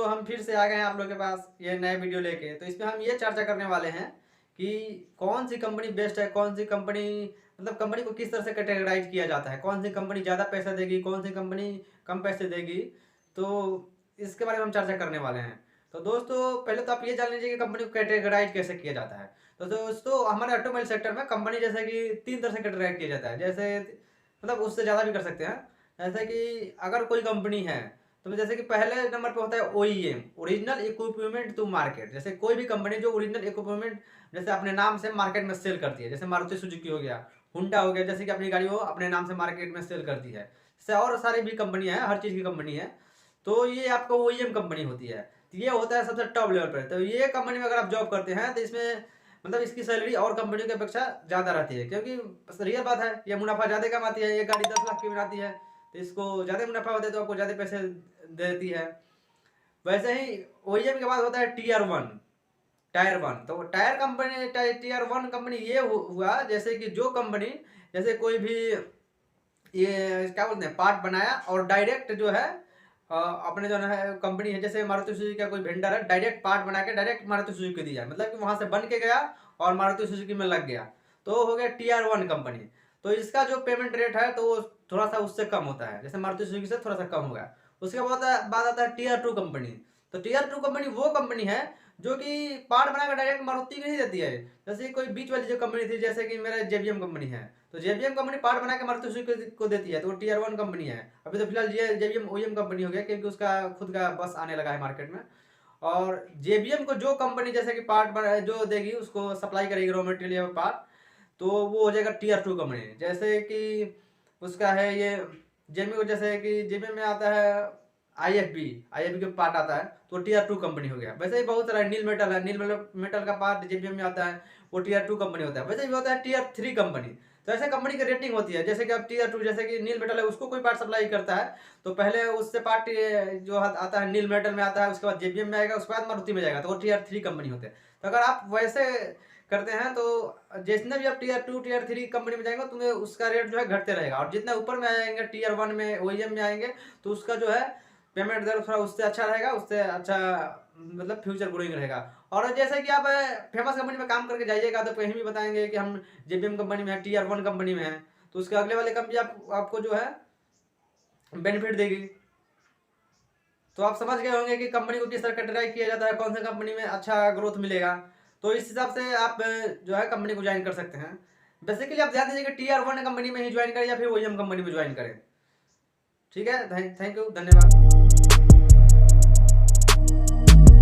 हम फिर से आ गए हैं आप लोग के पास ये नए वीडियो लेके। तो इसमें हम ये चर्चा करने वाले हैं कि कौन सी कंपनी बेस्ट है, कौन सी कंपनी मतलब कंपनी को किस तरह से कैटेगराइज किया जाता है, कौन सी कंपनी ज़्यादा पैसा देगी, कौन सी कंपनी कम पैसे देगी। तो इसके बारे में हम चर्चा करने वाले हैं। तो दोस्तों पहले तो आप ये जान लीजिए कि कंपनी को कैटेगराइज कैसे किया जाता है। तो दोस्तों हमारे ऑटोमोबाइल सेक्टर में कंपनी जैसे कि 3 तरह से कैटेगराइज किया जाता है। जैसे मतलब उससे ज़्यादा भी कर सकते हैं। जैसे कि अगर कोई कंपनी है तो जैसे कि पहले नंबर पे होता है OEM, original equipment to market. जैसे कोई भी कंपनी जो ओरिजिनल इक्विपमेंट जैसे अपने नाम से मार्केट में सेल करती है, जैसे मारुति सुजुकी हो गया, हुंडा हो गया, जैसे कि अपनी गाड़ी वो अपने नाम से मार्केट में सेल करती है। जैसे और सारी भी कंपनी है, हर चीज़ की कंपनी है। तो ये आपका ओईएम कंपनी होती है। तो ये होता है सबसे टॉप लेवल पर। तो ये कंपनी में अगर आप जॉब करते हैं तो इसमें मतलब इसकी सैलरी और कंपनियों की अपेक्षा ज़्यादा रहती है, क्योंकि रियल बात है, ये मुनाफा ज़्यादा कमाती है। ये गाड़ी 10 लाख की बनाती है तो इसको ज़्यादा मुनाफा होता है, तो आपको ज़्यादा पैसे देती है। वैसे ही ओईएम के बाद होता है टीयर वन, टायर वन। तो tier company tier one company ये हुआ जैसे कि जो कंपनी जैसे कोई भी ये क्या बोलते हैं पार्ट बनाया और डायरेक्ट जो है अपने जो है कंपनी है, जैसे मारुति सुजुकी का कोई वेंडर है, डायरेक्ट पार्ट बना के डायरेक्ट मारुति सुजुकी को दिया, मतलब कि वहां से बन के गया और मारुति सुजुकी में लग गया। तो हो गया टीयर वन कंपनी। तो इसका जो पेमेंट रेट है तो वो थोड़ा सा उससे कम होता है, जैसे मारुति सुजुकी से थोड़ा सा कम होगा। उसके बाद आता है टीयर टू कंपनी। तो टीयर टू कंपनी वो कंपनी है जो कि पार्ट बनाकर डायरेक्ट मारुति को नहीं देती है। जैसे कोई बीच वाली जो कंपनी थी, जैसे कि मेरा जेबीएम कंपनी है, तो जेबीएम कंपनी पार्ट बना के मारुति सुजुकी को देती है, तो वो टीयर वन कंपनी है। अभी तो फिलहाल जेबीएम ओईएम कंपनी हो गया, क्योंकि उसका खुद का बस आने लगा है मार्केट में। और जेबीएम को जो कंपनी जैसे कि पार्ट जो देगी उसको सप्लाई करेगी रॉ मटेरियल या पार्ट, तो वो हो जाएगा टीयर टू कंपनी। जैसे कि उसका है ये जेबीएम को, जैसे कि जेबीएम में आता है आईएफबी का पार्ट आता है, तो टीयर टू कंपनी हो गया। वैसे ही बहुत सारा नील मेटल है, नील मेटल का पार्ट जेबीएम में आता है, वो टीयर टू कंपनी होता है। वैसे ही होता है टीयर थ्री कंपनी। तो ऐसे कंपनी की रेटिंग होती है, जैसे कि अब टीयर टू जैसे कि नील मेटल है, उसको कोई पार्ट सप्लाई करता है तो पहले उससे पार्ट जो आता है नील मेटल में आता है, उसके बाद जेबीएम में आएगा, उसके बाद मारुति में जाएगा, तो वो टीयर थ्री कंपनी होते हैं। तो अगर आप वैसे करते हैं तो जितने भी आप tier two tier three company में जाएंगे तुम्हें उसका रेट जो है घटते रहेगा, और जितने ऊपर में आएंगे टीयर वन में ओईएम में आएंगे तो उसका जो है पेमेंट दर थोड़ा उससे अच्छा रहेगा, उससे अच्छा मतलब फ्यूचर ग्रोइंग रहेगा। और जैसे कि आप फेमस कंपनी में काम करके जाइएगा तो कहीं भी बताएंगे कि हम जेबीएम कंपनी में है, टीयर वन कंपनी में है, तो उसके अगले वाले कंपनी आपको जो है बेनिफिट देगी। तो आप समझ गए होंगे कि कंपनी को किस तरह कैटेगराइज किया जाता है, कौन सी कंपनी में अच्छा ग्रोथ मिलेगा। तो इस हिसाब से आप जो है कंपनी को ज्वाइन कर सकते हैं। बेसिकली आप ध्यान दीजिए कि टीयर वन कंपनी में ही ज्वाइन करें या फिर ओईएम कंपनी में ज्वाइन करें। ठीक है, थैंक यू, धन्यवाद।